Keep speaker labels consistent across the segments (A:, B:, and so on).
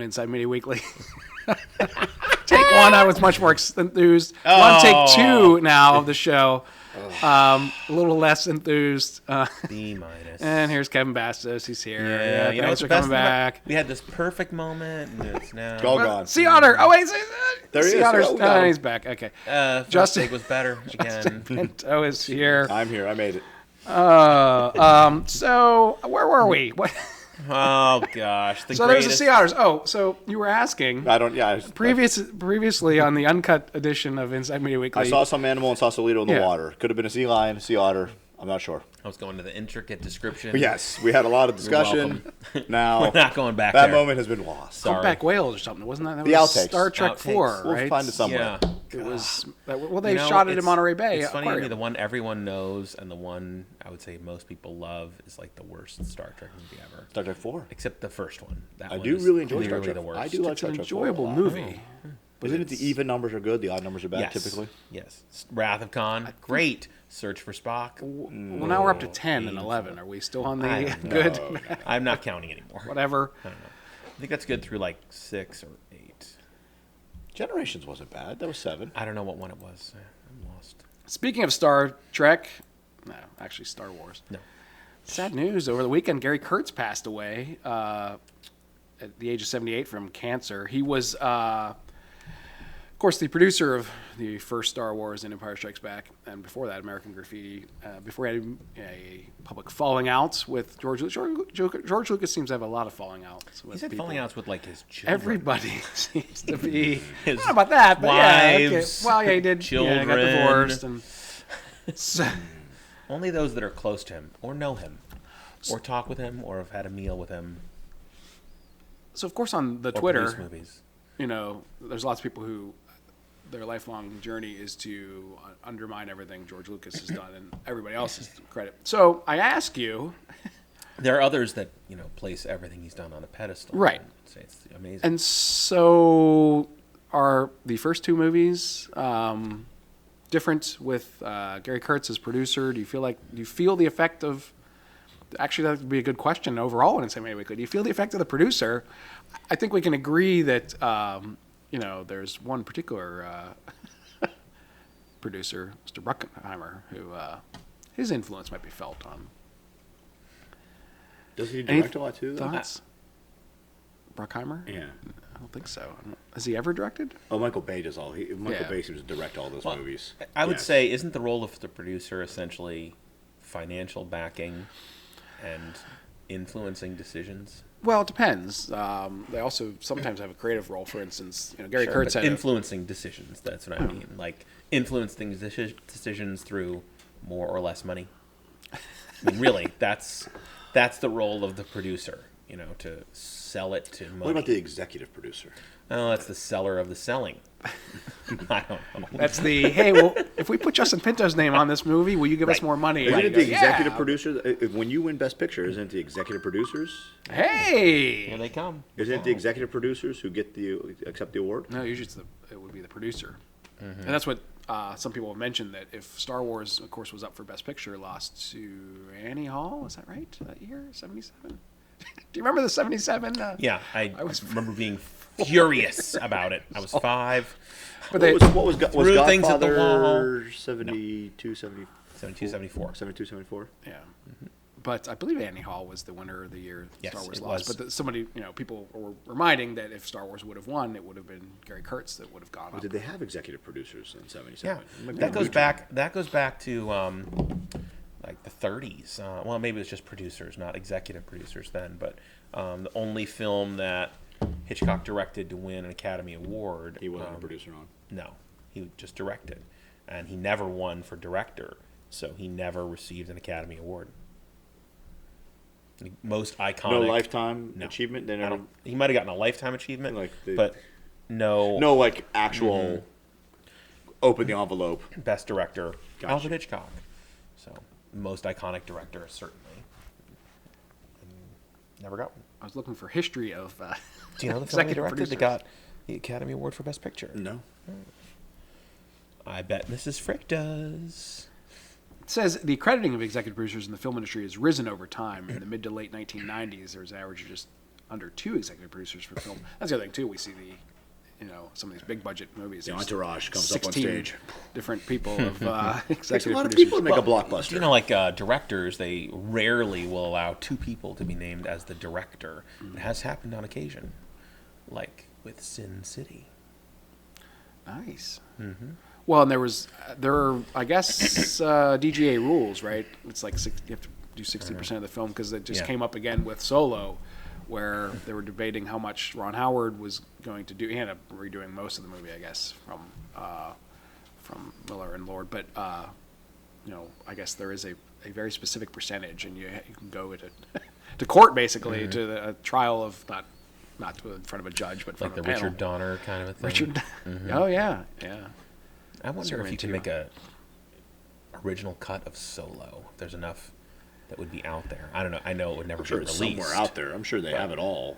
A: on Inside Media Weekly. Take one, I was much more enthused. Take two now of the show. A little less enthused.
B: B minus.
A: And here's Kevin Bastos. He's here.
B: Yeah,
A: thanks for coming back.
B: We had this perfect moment, and it's now
C: all gone.
A: Sea Otter. Oh wait,
C: there he is.
A: Otter's. He's back. Okay.
B: Justin was better again.
A: Justin Pinto is here.
C: I'm here. I made it.
A: So where were we? What?
B: Oh gosh.
A: So there's the Sea Otters. Oh, so you were asking. Previously on the uncut edition of Inside Media Weekly.
C: I saw some animal in Sausalito in the water. Could have been a sea lion, sea otter. I'm not sure.
B: I was going to the intricate description.
C: But yes, we had a lot of discussion. Now
B: we're not going back.
C: That moment has been lost.
A: Humpback whales or something, wasn't that?
C: The outtakes.
A: Star Trek 4, right?
C: We'll find it somewhere.
B: Yeah.
A: It was. Well, they shot it in Monterey Bay.
B: It's funny to me. The one everyone knows and the one I would say most people love is like the worst Star Trek movie ever.
C: Star Trek 4,
B: except the first one.
C: I do really enjoy Star Trek. I do like Star Trek.
A: It's an enjoyable movie.
C: Isn't it the even numbers are good, the odd numbers are bad typically?
B: Yes. Wrath of Khan, great. Search for Spock.
A: Well, now we're up to 10 and 11. Are we still on the good?
B: No. I'm not counting anymore.
A: Whatever.
B: I don't know. I think that's good through like 6 or 8.
C: Generations wasn't bad. That was 7.
B: I don't know what one it was. I'm lost.
A: Speaking of Star Trek, no, actually Star Wars.
B: No.
A: Sad news. Over the weekend, Gary Kurtz passed away at the age of 78 from cancer. He was, of course, the producer of the first Star Wars and Empire Strikes Back, and before that, American Graffiti. Before he had a public falling out with George Lucas. George Lucas seems to have a lot of falling outs with
B: He's had
A: people.
B: falling outs with like his children.
A: Everybody seems to be. I
B: His
A: don't know about that, but
B: wives,
A: yeah. Okay. Well, yeah, he did.
B: children.
A: Yeah, got divorced, and so,
B: Only those that are close to him, or know him, or talk with him, or have had a meal with him.
A: So of course on the
B: Or
A: Twitter,
B: produce movies.
A: you know, there's lots of people who their lifelong journey is to undermine everything George Lucas has done and everybody else's credit. So I ask you,
B: There are others that place everything he's done on a pedestal.
A: Right.
B: And say it's amazing.
A: and so are the first two movies different with Gary Kurtz as producer? Do you feel the effect of? Actually, that would be a good question overall. And say maybe do you feel the effect of the producer? I think we can agree that there's one particular producer, Mr. Bruckheimer, who his influence might be felt on.
C: Does he direct a lot too?
A: Thoughts? Bruckheimer?
C: Yeah.
A: I don't think so. Has he ever directed?
C: Oh, Michael Bay does all. Michael
A: Yeah.
C: Bay seems to direct all those movies.
B: I would say, isn't the role of the producer essentially financial backing and influencing decisions?
A: Well, it depends. They also sometimes have a creative role. For instance, Gary Kurtz had
B: influencing decisions. That's what I mean. Like influencing decisions through more or less money. I mean, really, that's the role of the producer. To sell it to money.
C: What about the executive producer?
B: Oh, that's the seller of the selling. I don't know.
A: That's the, hey, well, if we put Justin Pinto's name on this movie, will you give us more money?
C: Isn't it the executive
A: Yeah.
C: producer? When you win Best Picture, isn't it the executive producers?
A: Hey!
B: Here they come.
C: Isn't it the executive producers who accept the award?
A: No, usually it would be the producer. And that's what some people have mentioned, that if Star Wars, of course, was up for Best Picture, lost to Annie Hall, is that right? That year, 77? Do you remember the 77?
B: Yeah, I remember being furious about it. I was 5.
A: But
C: What was
B: threw
C: Godfather
B: things at the wall.
C: 72, 74?
B: 74.
C: 72, 74?
A: Yeah. But I believe Annie Hall was the winner of the year
B: Yes,
A: Star Wars
B: it
A: lost.
B: was.
A: But somebody, people were reminding that if Star Wars would have won, it would have been Gary Kurtz that would have gone up.
C: Did they have executive producers in 77?
B: Yeah, that goes back to like the 30s. Well, maybe it was just producers, not executive producers then. But the only film that Hitchcock directed to win an Academy Award.
C: He wasn't a producer on.
B: No, he just directed, and he never won for director, so he never received an Academy Award. The most iconic.
C: No lifetime achievement. They never.
B: He might have gotten a lifetime achievement,
C: but
B: but no.
C: No, like actual. Open the envelope.
B: Best director,
C: Gotcha.
B: Alfred Hitchcock. So most iconic director, certainly. And never got one.
A: I was looking for history of
B: Do you know the film he
A: executive
B: directed
A: producers.
B: that got the Academy Award for Best Picture?
C: No.
B: I bet Mrs. Frick does.
A: It says the crediting of executive producers in the film industry has risen over time. In the mid to late 1990s, there was an average of just under 2 executive producers for film. That's the other thing too. We see some of these big budget movies.
C: The
A: there's
C: entourage comes up on
A: 16
C: stage.
A: different people of
C: Takes
A: executive
C: a lot of
A: producers.
C: people to make a blockbuster.
B: You know, like directors, they rarely will allow 2 people to be named as the director. It has happened on occasion, like with Sin City.
A: Nice. Well, and there are, I guess, DGA rules, right? It's like you have to do 60% of the film because it just came up again with Solo, where they were debating how much Ron Howard was going to do. He ended up redoing most of the movie, I guess, from Miller and Lord. But I guess there is a very specific percentage, and you can go to court basically to a trial of not in front of a judge, but in front
B: Like
A: of
B: the
A: a panel.
B: Richard Donner kind of a thing.
A: Richard. Oh yeah.
B: I wonder if
A: Superman
B: you can
A: 2.
B: make a original cut of Solo. If there's enough that would be out there. I don't know. I know it would never
C: I'm sure
B: be
C: it's
B: released.
C: somewhere out there. I'm sure they have it all.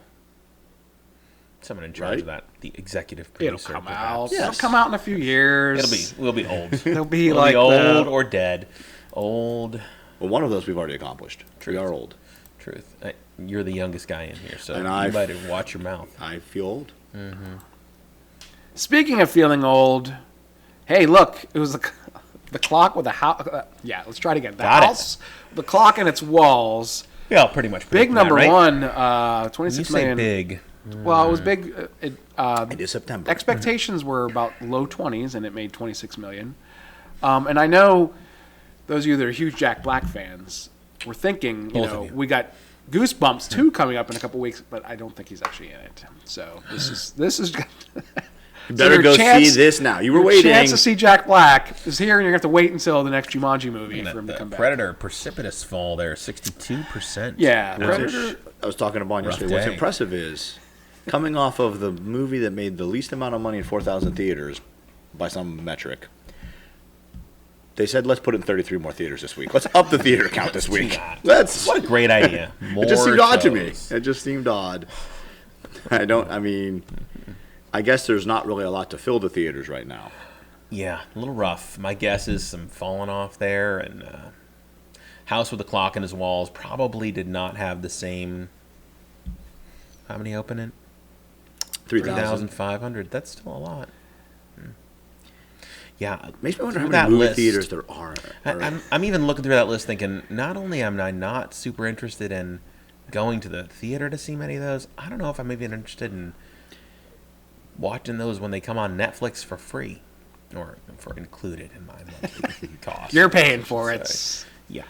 B: Someone in charge of that, the executive producer.
A: It'll come
B: perhaps.
A: out.
C: Yes.
A: It'll come out in a few years.
B: We'll be old.
A: It'll be
B: We'll
A: like
B: be old
A: the-
B: or dead. Old.
C: Well, one of those we've already accomplished. We are old.
B: Truth. You're the youngest guy in here, so
C: And
B: you
C: I've-
B: better watch your mouth.
C: I feel old.
A: Speaking of feeling old, hey, look, it was the clock with the house. Let's try it again. The
B: Got it.
A: house, the clock and its walls.
B: Yeah, pretty much.
A: Big
B: predicted
A: number
B: that, right?
A: one,
B: When you
A: 26
B: say
A: million.
B: big,
A: Well, it was big.
C: It is September.
A: Expectations were about low 20s, and it made 26 million. And I know those of you that are huge Jack Black fans were thinking,
B: Both of you.
A: we got Goosebumps 2 coming up in a couple weeks, but I don't think he's actually in it. So this is.
C: You better go see this now. You were waiting.
A: Chance to see Jack Black is here, and you're gonna have to wait until the next Jumanji movie for him to
B: the
A: come back.
B: Predator precipitous fall there, 62%.
A: Yeah,
C: What's
A: Predator.
C: I was talking to Bon
B: Rough
C: yesterday. What's
B: day.
C: impressive is coming off of the movie that made the least amount of money in 4,000 theaters by some metric. They said, let's put it in 33 more theaters this week. Let's up the theater count this week. Let's.
B: What a great idea. More
C: It just seemed odd to me.
B: shows.
C: It just seemed odd. I guess there's not really a lot to fill the theaters right now.
B: Yeah, a little rough. My guess is some falling off there, and House with the Clock in his walls probably did not have the same. How many open in?
C: 3,000.
B: 3,500. That's still a lot. Yeah,
C: Makes me wonder
B: through
C: how many
B: that
C: movie
B: list-
C: theaters there are.
B: I'm even looking through that list thinking, not only am I not super interested in going to the theater to see many of those, I don't know if I'm even interested in watching those when they come on Netflix for free or for included in my monthly cost.
A: You're paying for it.
B: So, yeah.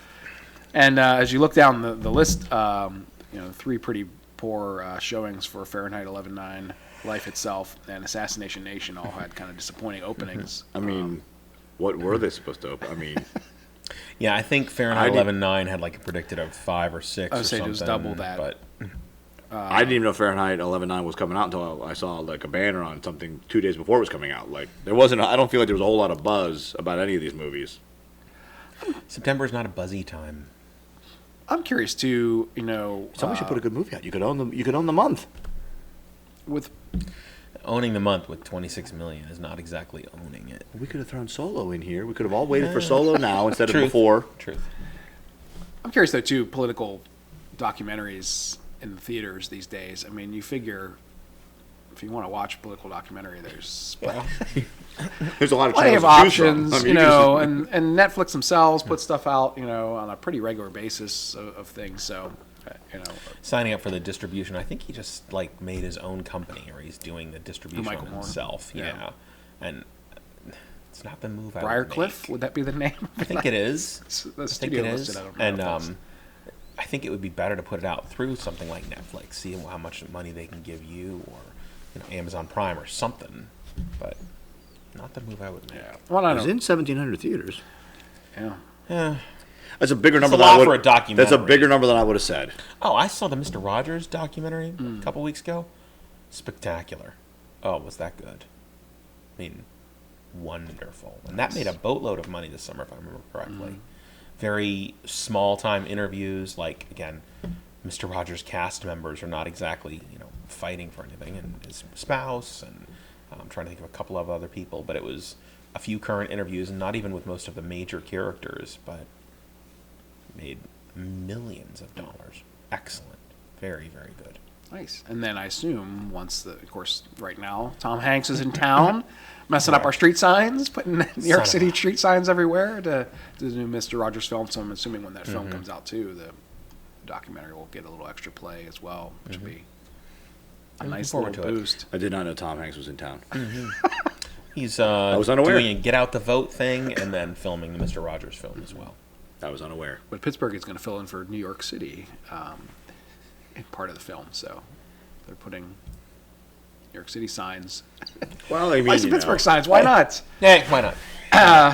A: And as you look down the list, 3 pretty poor showings for Fahrenheit 11/9, Life Itself, and Assassination Nation all had kind of disappointing openings.
C: What were they supposed to open?
B: Yeah, I think Fahrenheit
C: I did-
B: 11/9 had like a predicted of 5 or 6
A: I
B: or
A: would say it
B: something.
A: was double that.
B: But
C: I didn't even know Fahrenheit 11/9 was coming out until I saw like a banner on something 2 days before it was coming out. Like there wasn't. I don't feel like there was a whole lot of buzz about any of these movies.
B: September is not a buzzy time.
A: I'm curious too,
C: Somebody should put a good movie out. You could own them. You could own the month.
A: with
B: Owning the month with 26 million is not exactly owning it.
C: We could have thrown Solo in here. We could have all waited for Solo now instead of before.
B: Truth.
A: I'm curious though too, political documentaries in the theaters these days. You figure if you want to watch a political documentary, there's
C: There's a lot of
A: plenty of
C: channels to choose from.
A: options,
C: you can just-
A: and Netflix themselves put stuff out, on a pretty regular basis of things. So,
B: Signing up for the distribution, I think he just like made his own company, or he's doing the distribution
A: Michael Moore.
B: himself.
A: Yeah.
B: Yeah, and it's not the move I would
A: Briarcliff,
B: make.
A: would that be the name?
B: I think it is.
A: The
B: I think
A: studio
B: it is,
A: listed, I don't know
B: and
A: if that's-
B: I think it would be better to put it out through something like Netflix, see how much money they can give you, or Amazon Prime or something. But not the move I would make.
A: yeah. Well, I
C: It was
A: don't.
C: in 1,700 theaters.
A: Yeah.
B: Yeah.
C: That's a bigger number
B: a
C: than
B: lot
C: I would.
B: for a documentary.
C: That's a bigger number than I would have said.
B: Oh, I saw the Mr. Rogers documentary a couple weeks ago. Spectacular. Oh, was that good? Wonderful. And that made a boatload of money this summer, if I remember correctly. Very small-time interviews. Like, again, Mr. Rogers' cast members are not exactly, fighting for anything. And his spouse, and I'm trying to think of a couple of other people. But it was a few current interviews, and not even with most of the major characters, but made millions of dollars. Excellent. Very, very good.
A: Nice. And then I assume of course, right now, Tom Hanks is in town, messing up our street signs, putting New York City street signs everywhere to do the new Mr. Rogers film. So I'm assuming when that film comes out too, the documentary will get a little extra play as well, which will be a nice little boost.
C: I did not know Tom Hanks was in town.
B: He's
C: I was unaware.
B: doing a Get Out the Vote thing and then filming the Mr. Rogers film as well.
C: I was unaware.
A: But Pittsburgh is going to fill in for New York City in part of the film, so they're putting New York City signs.
C: Well, I mean,
A: Why some Pittsburgh signs? Why not?
B: Yeah, why not?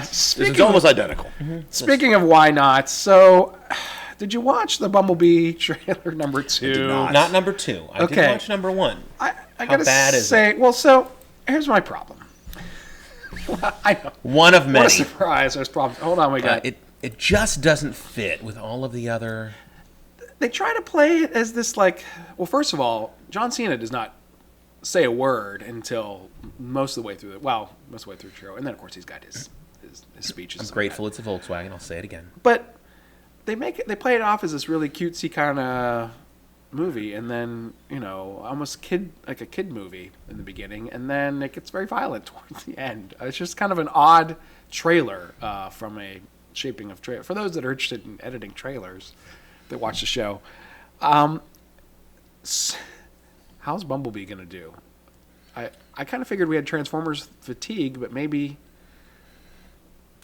C: This is almost identical.
A: Speaking of why not, so did you watch the Bumblebee trailer number 2?
C: did not.
B: Not number 2. I did
A: Okay.
B: watch number 1.
A: I
B: How
A: gotta
B: bad is
A: say, well, so here's my problem. I know.
B: One of
A: What a
B: many.
A: surprise! There's problems. Hold on, we got.
B: It just doesn't fit with all of the other.
A: They try to play it as this like. Well, first of all, John Cena does not say a word until most of the way through the most of the way through the show, and then of course he's got his speeches.
B: I'm
A: and
B: grateful
A: that.
B: it's a Volkswagen. I'll say it again.
A: But they play it off as this really cutesy kind of movie, and then almost like a kid movie in the beginning, and then it gets very violent towards the end. It's just kind of an odd trailer from a shaping of trailer for those that are interested in editing trailers that watch the show. How's Bumblebee gonna do? I kind of figured we had Transformers fatigue, but maybe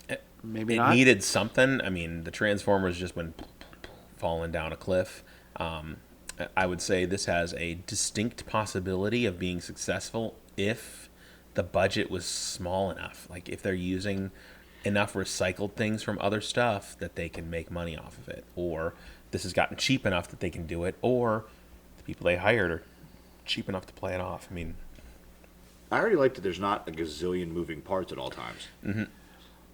B: It
A: not.
B: needed something. I mean, the Transformers just went falling down a cliff. I would say this has a distinct possibility of being successful if the budget was small enough. Like if they're using enough recycled things from other stuff that they can make money off of it, or this has gotten cheap enough that they can do it, or the people they hired are cheap enough to play it off. I mean,
C: I already like that there's not a gazillion moving parts at all times. Mm-hmm.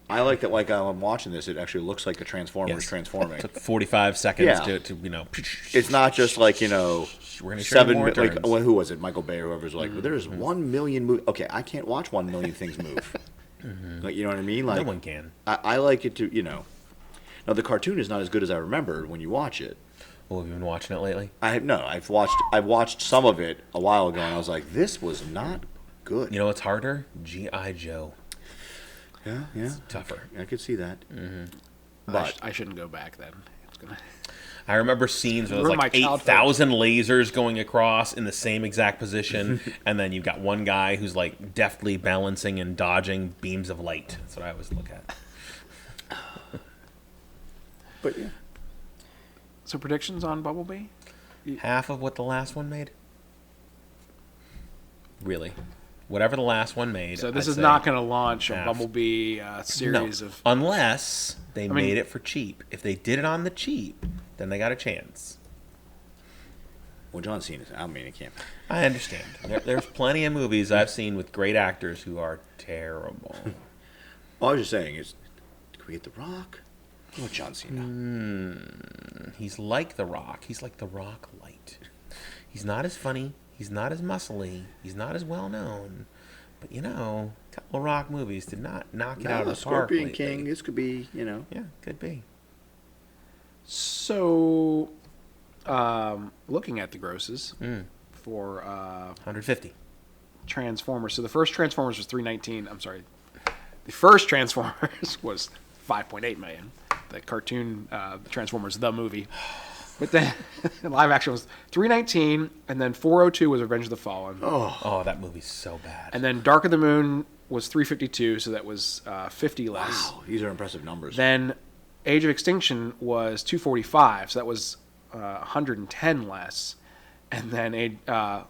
C: I like that, like, I'm watching this, it actually looks like the Transformers transforming.
B: It took 45 seconds
C: Yeah.
B: to
C: It's not just like,
B: we're gonna show you
C: 7,
B: more
C: like,
B: turns.
C: well, who was it? Michael Bay or whoever's like, well, there's 1 million movies. Okay, I can't watch 1 million things move. Like, you know what I mean? Like,
B: No one can.
C: I like it to, Now, the cartoon is not as good as I remember when you watch it.
B: Well, have you been watching it lately?
C: I've watched some of it a while ago, and I was like, this was not good.
B: You know what's harder? G.I. Joe.
C: Yeah.
B: It's tougher.
C: I could see that.
A: But I shouldn't go back then. It's gonna.
B: I remember scenes where there's
A: Ruined
B: like
A: my childhood.
B: 8,000 lasers going across in the same exact position, and then you've got one guy who's like deftly balancing and dodging beams of light. That's what I always look at.
C: But yeah.
A: So predictions on Bumblebee?
B: Half of what the last one made? Really? Whatever the last one made.
A: So this
B: I'd
A: is
B: say
A: not going to launch a
B: half.
A: Bumblebee series
B: no,
A: of.
B: unless they
A: mean-
B: made it for cheap. If they did it on the cheap, then they got a chance.
C: Well, John Cena, I mean, it can't.
B: I understand. There's plenty of movies I've seen with great actors who are terrible.
C: All I was just saying is, can we get The Rock? Oh, John Cena.
B: He's like The Rock. He's like The Rock light. He's not as funny. He's not as muscly. He's not as well known. But a couple of Rock movies did not knock it out of the park.
C: Scorpion
B: lately.
C: King, this could be,
B: Yeah, could be.
A: So, looking at the grosses for
B: 150.
A: Transformers. So the first Transformers was 319. I'm sorry. The first Transformers was 5.8 million. The cartoon Transformers the movie. But then live action was 319, and then 402 was Revenge of the Fallen.
B: Oh, that movie's so bad.
A: And then Dark of the Moon was 352, so that was 50 less.
C: wow, these are impressive numbers.
A: Then Age of Extinction was 245, so that was 110 less. And then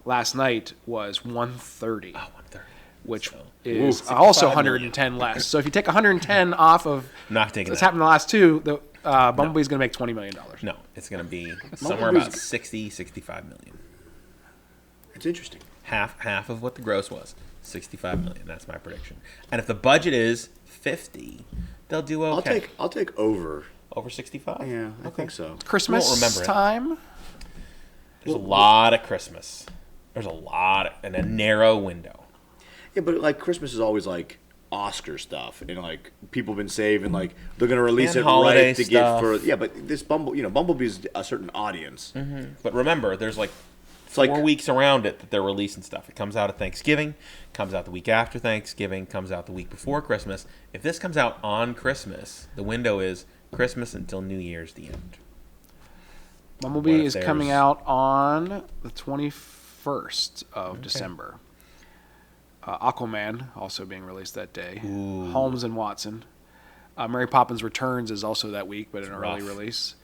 A: Last Night was 130,
B: 130.
A: which
B: So,
A: is
B: ooh,
A: also
B: 65 million.
A: 110 less. So if you take 110 off of
B: Not taking
A: what's
B: that.
A: happened in the last two, the Bumblebee's going to make $20 million.
B: No, it's going to be somewhere about
C: Bumblebee's-
B: 60, 65 million.
C: It's interesting.
B: Half of what the gross was. 65 million. That's my prediction. And if the budget is 50, they'll do okay.
C: I'll take over.
B: Over 65?
C: Yeah, I think so.
A: Christmas
B: Won't remember it.
A: time.
B: There's a lot of Christmas. There's a lot in a narrow window.
C: Yeah, but like Christmas is always like Oscar stuff, and like people have been saving, like they're gonna release
B: And
C: it
B: holiday
C: right to
B: stuff.
C: get for but this Bumblebee's a certain audience.
B: But remember, there's like 4 weeks around it that they're releasing stuff. It comes out at Thanksgiving, comes out the week after Thanksgiving, comes out the week before Christmas. If this comes out on Christmas, the window is Christmas until New Year's, the end.
A: Bumblebee is coming out on the 21st of December. Aquaman also being released that day.
B: Ooh.
A: Holmes and Watson. Mary Poppins Returns is also that week, but an early
B: rough.
A: release.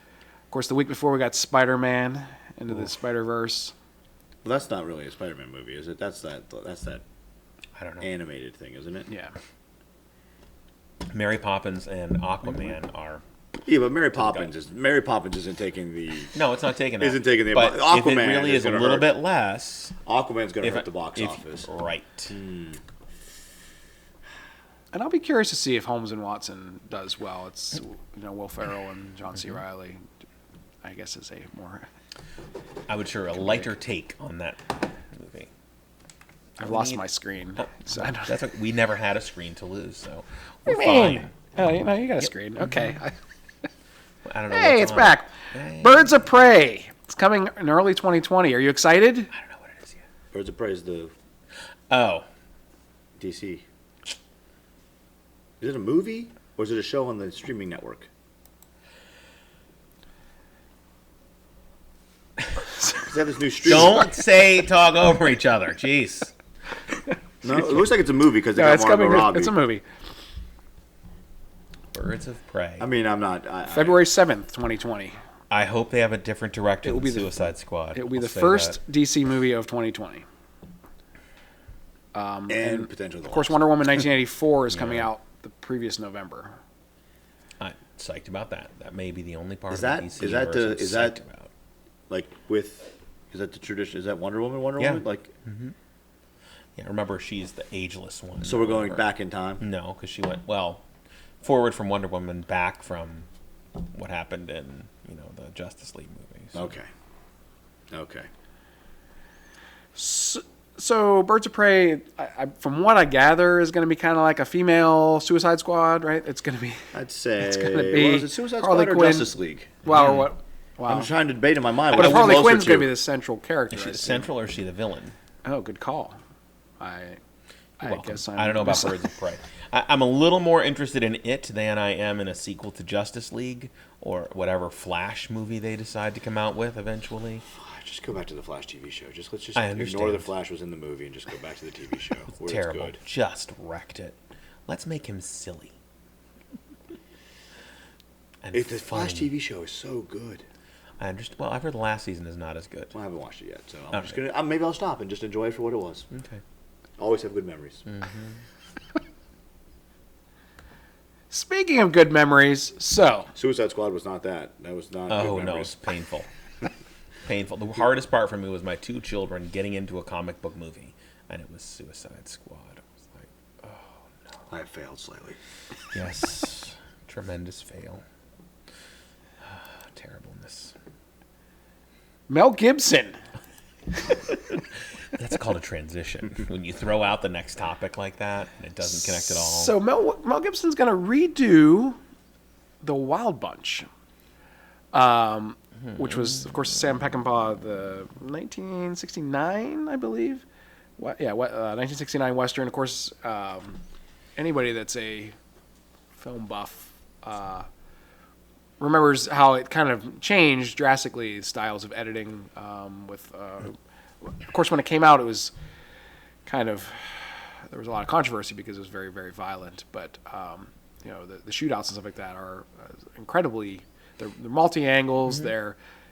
A: Of course, the week before we got Spider-Man Into the Spider-Verse.
C: Well, that's not really a Spider-Man movie, is it? That's that
B: I don't know.
C: animated thing, isn't it?
A: Yeah.
B: Mary Poppins and Aquaman are.
C: Yeah, but Mary Poppins isn't taking the.
B: No, it's not taking that.
C: Isn't taking the.
B: But if it
C: Aquaman
B: really is a
C: gonna
B: little
C: hurt.
B: bit less.
C: Aquaman's going to
B: if
C: hurt
B: it-
C: the box
B: if-
C: office.
B: Right.
A: And I'll be curious to see if Holmes and Watson does well. It's Will Ferrell and John C.
B: Mm-hmm.
A: Reilly. I guess is a more.
B: I would sure a lighter take on that movie.
A: I've lost my screen. So I don't
B: That's okay. We never had a screen to lose, so
A: What
B: we're
A: do you mean?
B: fine.
A: Oh, you got a screen. Okay.
B: I don't know.
A: Hey,
B: what's
A: it's
B: on.
A: back.
B: Hey.
A: Birds of Prey. It's coming in early 2020. Are you excited?
B: I don't know what it is yet.
C: Birds of Prey is the
B: Oh,
C: DC. Is it a movie or is it a show on the streaming network? Is that this new streaming?
B: don't talk over each other. Jeez.
C: No, it looks like it's a movie because they
A: No,
C: got
A: it's
C: Margot
A: coming.
C: Robbie.
A: It's a movie.
B: Birds of Prey.
C: I mean, I'm not.
A: February 7th, 2020.
B: I hope they have a different director
A: It will
B: than
A: be the-
B: Suicide Squad.
A: It will be
B: I'll
A: the
B: say
A: first
B: that.
A: DC movie of 2020.
C: and potentially the
A: Of course,
C: last.
A: Wonder Woman 1984 is coming out the previous November.
B: I'm psyched about that. That may be the only part
C: Is
B: of
C: that-
B: the DC
C: is that
B: universe
C: the-
B: I'm
C: is that-
B: psyched about.
C: Like with, is that the tradition? Is that Wonder Woman? Wonder
B: Yeah.
C: Woman? Like,
B: Yeah, remember she's the ageless one.
C: so we're going
B: Or-
C: back in time.
B: No, because she went forward from Wonder Woman, back from what happened in the Justice League movies.
C: Okay.
A: So Birds of Prey, from what I gather, is going to be kind of like a female Suicide Squad, right? It's going to be.
C: I'd say.
A: It's gonna be
C: Well, is it Suicide
A: Harley
C: Squad or
A: Quinn.
C: Justice League?
A: Wow, or what? Wow.
C: I'm trying to debate in my mind.
A: But if
C: which
A: Harley
C: one's closer
A: Quinn's going to
C: to.
A: be the central character,
B: Is she
A: I
B: the
A: assume.
B: central or is she the villain?
A: Oh, good call. I guess
B: I don't know about Birds of Prey. I'm a little more interested in it than I am in a sequel to Justice League or whatever Flash movie they decide to come out with eventually.
C: Just go back to the Flash TV show. Let's just
B: I
C: ignore
B: understand.
C: the Flash was in the movie and just go back to the TV show. Where
B: Terrible.
C: It's good.
B: Just wrecked it. Let's make him silly. And
C: The Flash
B: funny.
C: TV show is so good.
B: I understand. Well, I've heard the last season is not as good.
C: Well, I haven't watched it yet, so I'm
B: All
C: just
B: right.
C: gonna. Maybe I'll stop and just enjoy it for what it was.
B: Okay.
C: Always have good memories.
A: Speaking of good memories, so
C: Suicide Squad was not that. That was not.
B: Oh
C: good
B: no,
C: memories.
B: it's painful. Painful. The hardest part for me was my two children getting into a comic book movie, and it was Suicide Squad. I was like, oh no.
C: I failed slightly.
B: Yes. Tremendous fail. Terribleness.
A: Mel Gibson.
B: That's called a transition. When you throw out the next topic like that, and it doesn't connect at all.
A: So Mel Gibson's going to redo The Wild Bunch, which was, of course, Sam Peckinpah, the 1969, I believe. 1969 Western. Of course, anybody that's a film buff remembers how it kind of changed drastically styles of editing. Of course, when it came out, it was kind of there was a lot of controversy because it was very, very violent. But the shootouts and stuff like that are incredibly. They're multi angles.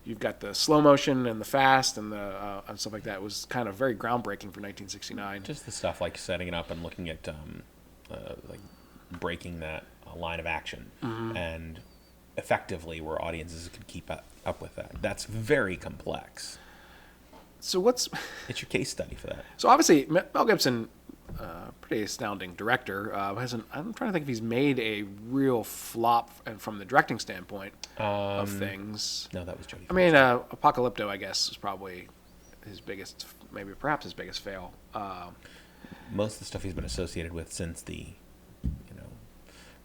A: You've got the slow motion and the fast and the and stuff like that. It was kind of very groundbreaking for 1969.
B: Just the stuff like setting it up and looking at like breaking that line of action and effectively where audiences could keep up with that. That's very complex.
A: So
B: It's your case study for that.
A: So obviously Mel Gibson, pretty astounding director. I'm trying to think if he's made a real flop, and from the directing standpoint of things.
B: No, that was Jodie.
A: I mean, Apocalypto, I guess, is probably his biggest, maybe perhaps his biggest fail.
B: Most of the stuff he's been associated with since the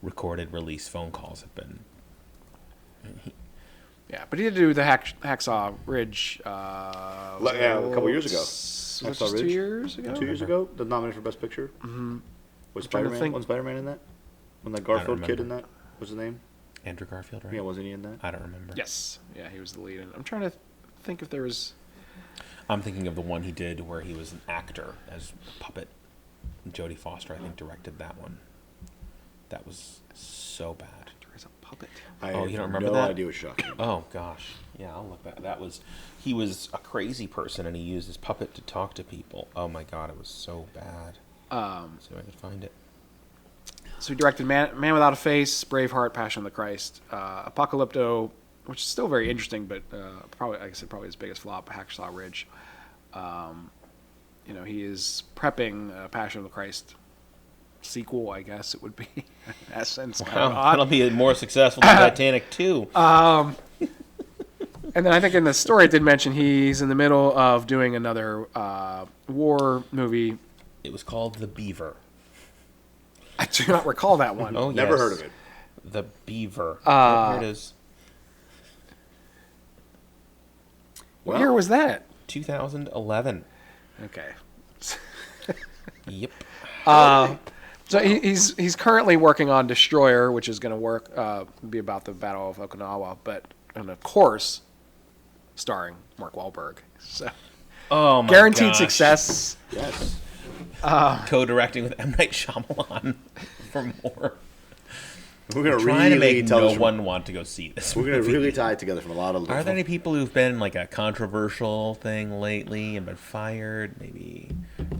B: recorded release phone calls have been
A: Yeah, but he did do the Hacksaw Ridge.
C: Yeah, a couple years ago.
A: Was it
C: Hacksaw
A: just
C: Ridge?
A: 2 years ago?
C: 2 years ago, the nominated for Best Picture. Mm-hmm. Was Spider-Man? Wasn't Spider-Man in that? Wasn't that Garfield kid in that? What's his name?
B: Andrew Garfield, right?
C: Yeah, wasn't he in that?
B: I don't remember.
A: Yes. Yeah, he was the lead. I'm trying to think if there was.
B: I'm thinking of the one he did where he was an actor as a puppet. Jodie Foster, I think, directed that one. That was so bad.
A: As a puppet.
C: I
B: Oh, you don't remember
C: no
B: that?
C: idea what you're talking about.
B: Oh gosh, yeah, I'll look back. He was a crazy person, and he used his puppet to talk to people. Oh my god, it was so bad. So I could find it.
A: So he directed Man Without a Face, Braveheart, Passion of the Christ, Apocalypto, which is still very interesting, but probably, like I said, probably his biggest flop, Hacksaw Ridge. He is prepping Passion of the Christ sequel, I guess it would be, in essence. Kind of odd.
B: That'll be more successful than Titanic 2.
A: And then I think in the story it did mention he's in the middle of doing another war movie.
B: It was called The Beaver.
A: I do not recall that one.
B: Oh,
C: Never heard of it.
B: The Beaver. Here it is.
A: What year was that?
B: 2011.
A: Okay.
B: Yep.
A: So he's currently working on Destroyer, which is going to be about the Battle of Okinawa, and of course, starring Mark Wahlberg. So
B: Oh my
A: guaranteed
B: gosh.
A: success.
C: Yes.
B: Co-directing with M. Night Shyamalan for more.
C: We're gonna
B: Trying to
C: really
B: make
C: tell
B: no
C: this.
B: one want to go see this.
C: We're gonna
B: movie.
C: really tie it together from a lot of.
B: Are there any people who've been in like a controversial thing lately and been fired? Maybe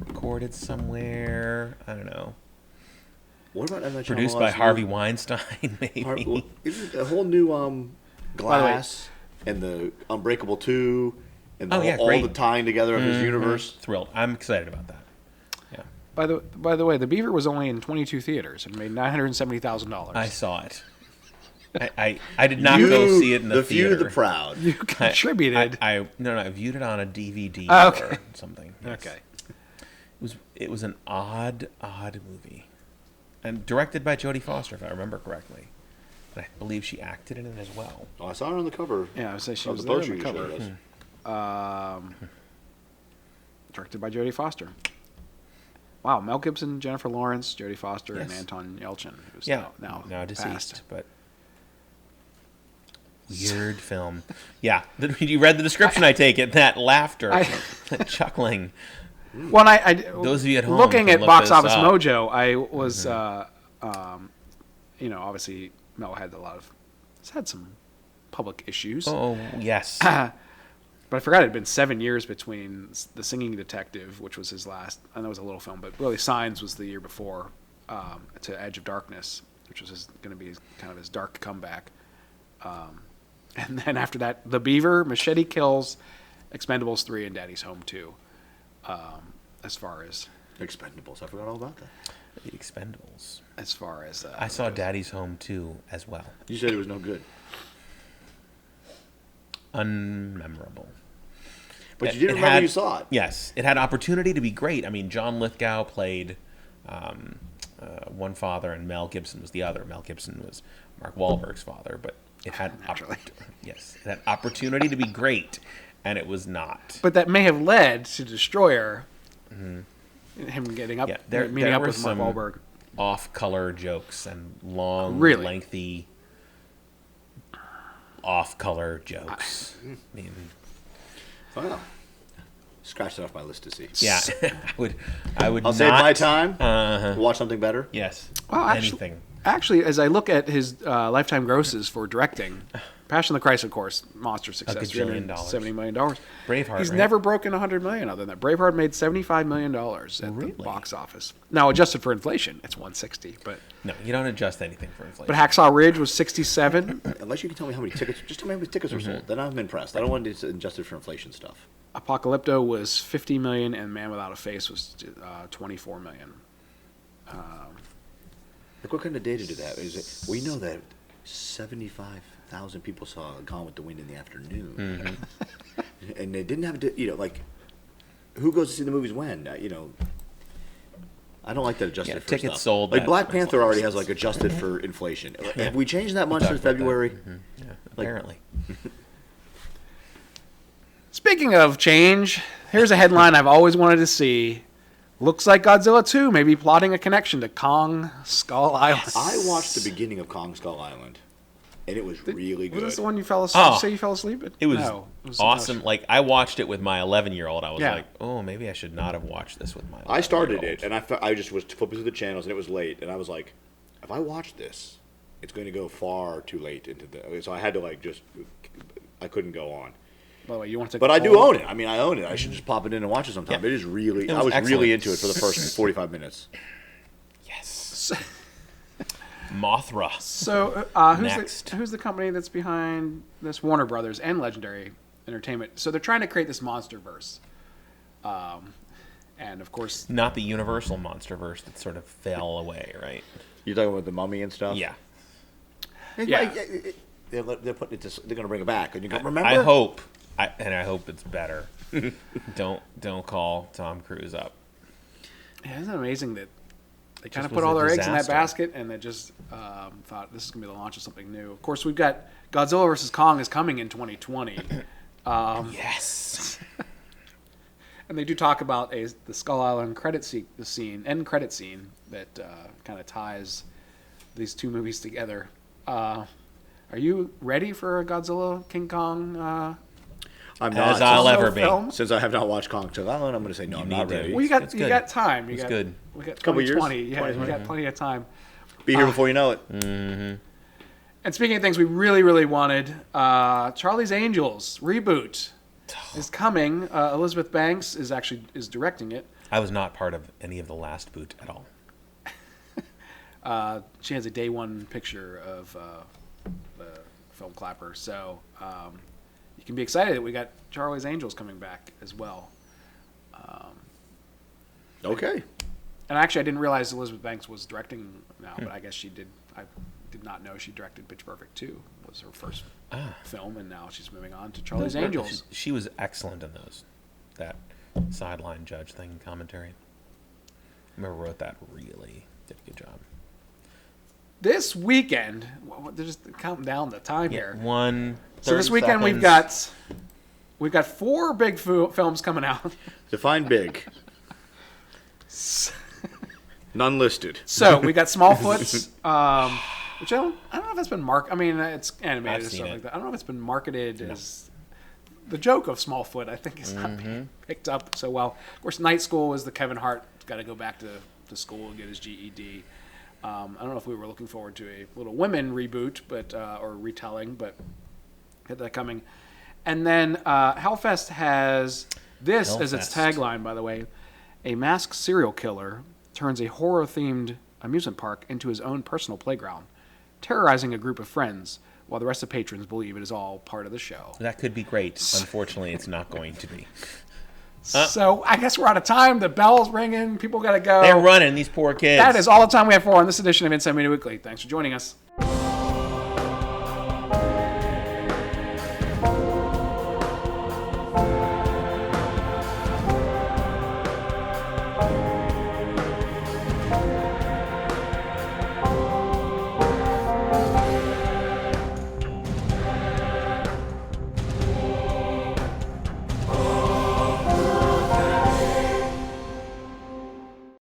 B: recorded somewhere. I don't know.
C: What about M. Night
B: Produced
C: Shyamalan's
B: by
C: new-
B: Harvey Weinstein. Maybe.
C: Isn't a whole new Glass and the Unbreakable 2 and
B: Oh, yeah,
C: all
B: great.
C: the tying together of his universe?
B: Thrilled. I'm excited about that. Yeah.
A: By the way, The Beaver was only in 22 theaters and made $970,000.
B: I saw it. I did not go see it in the
C: few,
B: theater.
C: the proud.
A: You contributed.
B: I viewed it on a DVD
A: Okay.
B: or something. Yes.
A: Okay.
B: It was an odd movie, and directed by Jodie Foster, if I remember correctly. And I believe she acted in it as well.
C: Oh, I saw her on the cover.
A: Yeah, I would say she
C: of
A: was
C: the
A: there
C: poster
A: on the
C: you showed
A: cover.
C: us.
A: Directed by Jodie Foster. Wow, Mel Gibson, Jennifer Lawrence, Jodie Foster, and
B: Yes.
A: Anton Yelchin, who's
B: Yeah,
A: now
B: deceased,
A: passed.
B: but weird film. Yeah, you read the description. I take it that laughter, that chuckling.
A: Well, I
B: Those of you at home
A: looking
B: can
A: at
B: look
A: Box
B: this
A: Office
B: up.
A: Mojo, I was, obviously Mel had he's had some public issues.
B: Oh yes,
A: But I forgot it had been 7 years between The Singing Detective, which was his last, I know it was a little film, but really Signs was the year before, to Edge of Darkness, which was going to be kind of his dark comeback. And then after that, The Beaver, Machete Kills, Expendables 3, and Daddy's Home 2, as far as...
C: Expendables. I forgot all about that.
B: The Expendables.
A: As far as...
B: I saw Daddy's Home 2 as well.
C: You said it was no good.
B: Unmemorable.
C: But you did remember you saw it.
B: Yes, it had opportunity to be great. I mean, John Lithgow played one father, and Mel Gibson was the other. Mel Gibson was Mark Wahlberg's father, but it had it had opportunity to be great, and it was not.
A: But that may have led to Destroyer, him getting up,
B: Yeah,
A: meeting
B: there
A: up
B: were
A: with Mark
B: some
A: Wahlberg.
B: off-color jokes and long,
A: Really?
B: lengthy off-color jokes. I mean,
C: Wow. Scratch that off my list to see.
B: yeah, I would.
C: I'll
B: not,
C: save my time.
B: Uh-huh.
C: Watch something better.
B: Yes.
A: Well,
B: anything.
A: Actually, as I look at his lifetime grosses for directing, Passion of the Christ, of course, monster success,
B: gajillion
A: $370 million.
B: Braveheart.
A: He's
B: right?
A: never broken $100 million other than that. Braveheart made $75 million at the box office. Now, adjusted for inflation, it's $160. But
B: No, you don't adjust anything for inflation.
A: Hacksaw Ridge was $67.
C: Unless you can tell me how many tickets. Just tell me how many tickets were sold. Then I'm impressed. I don't want to adjust it for inflation stuff.
A: Apocalypto was $50 million, and Man Without a Face was $24 million.
C: Like, what kind of data did that? Is it? We know that 75,000 people saw Gone with the Wind in the afternoon, and they didn't have to. Like, who goes to see the movies when? I don't like that adjusted for
B: tickets
C: stuff.
B: sold
C: Like
B: at
C: Black
B: box
C: Panther already has
B: offices.
C: like adjusted for inflation. Have we changed that much since
B: talked about that.
C: February?
B: Yeah, apparently.
A: Speaking of change, here's a headline I've always wanted to see. Looks like Godzilla 2 may be plotting a connection to Kong Skull Island.
C: I watched the beginning of Kong Skull Island, and it was really good.
A: Was this the one you fell asleep?
B: Oh.
A: Did you say you fell asleep?
B: It was,
A: No, it was
B: awesome. Like, I watched it with my 11-year-old. I was
A: Yeah.
B: like, oh, maybe I should not have watched this with my 11-year-old.
C: I started it, and I just was flipping through the channels, and it was late, and I was like, if I watch this, it's going to go far too late into the. So I had to I couldn't go on.
A: By the way, you want to take
C: But
A: a
C: I do
A: poll?
C: own it. I mean, I own it. I should just pop it in and watch it sometime.
B: Yeah.
C: It is really.
B: It was
C: I was
B: excellent.
C: really into it for the first 45 minutes.
B: Yes. Mothra.
A: So,
B: Next.
A: who's the company that's behind this? Warner Brothers and Legendary Entertainment. So they're trying to create this MonsterVerse, and of course,
B: Not the Universal Monsterverse that sort of fell away, right?
C: You're talking about the Mummy and stuff.
B: Yeah.
A: Yeah.
C: They're putting it. They're going to bring it back, and you go. Remember?
B: I hope, and I hope it's better. Don't call Tom Cruise up.
A: yeah, isn't it amazing that they kind of
B: was
A: put all
B: a
A: their eggs in that
B: disaster.
A: basket, and they just thought this is going to be the launch of something new. Of course, we've got Godzilla vs Kong is coming in 2020.
B: Yes.
A: And they do talk about the Skull Island end credit scene that kind of ties these two movies together. Are you ready for a Godzilla King Kong?
C: I'm
B: As
C: not.
B: I'll ever
A: film?
B: be.
C: Since I have not watched Kong Skull Island, I'm going to say no.
B: You
C: I'm
B: need
C: not
B: to.
C: ready.
A: Well, you
B: It's good.
A: got time.
B: It's good.
A: We got
C: Couple years?
A: 2020. Yeah,
C: 20,
A: we got plenty of time.
C: Be here before you know it.
A: And speaking of things we really, really wanted, Charlie's Angels reboot is coming. Elizabeth Banks is directing it.
B: I was not part of any of the last boot at all.
A: She has a day one picture of the film Clapper, so you can be excited that we got Charlie's Angels coming back as well.
C: Okay.
A: And actually, I didn't realize Elizabeth Banks was directing now, but I guess she did. I did not know she directed Pitch Perfect 2. Was her first film, and now she's moving on to Charlie's Angels.
B: She was excellent in those. That sideline judge thing commentary. Whoever wrote that really did a good job.
A: This weekend, they're just counting down the time here. So this
B: 30
A: weekend
B: seconds.
A: we've got 4 big films coming out.
C: Define big. None listed.
A: So we got Smallfoot's, which I don't know if it's been I mean, it's animated
B: I've
A: and
B: seen
A: stuff
B: it.
A: like that. I don't know if it's been marketed as the joke of Smallfoot. I think is not being picked up so well. Of course, Night School is the Kevin Hart got to go back to school and get his GED. I don't know if we were looking forward to a Little Women reboot, but or retelling, but get that coming. And then Hellfest has this as its
B: Hellfest.
A: tagline, by the way: a masked serial killer turns a horror-themed amusement park into his own personal playground, terrorizing a group of friends, while the rest of patrons believe it is all part of the show.
B: That could be great. Unfortunately, it's not going to be.
A: So I guess we're out of time. The bell's ringing. People got to go.
B: They're running, these poor kids.
A: That is all the time we have for on this edition of Inside Media Weekly. Thanks for joining us.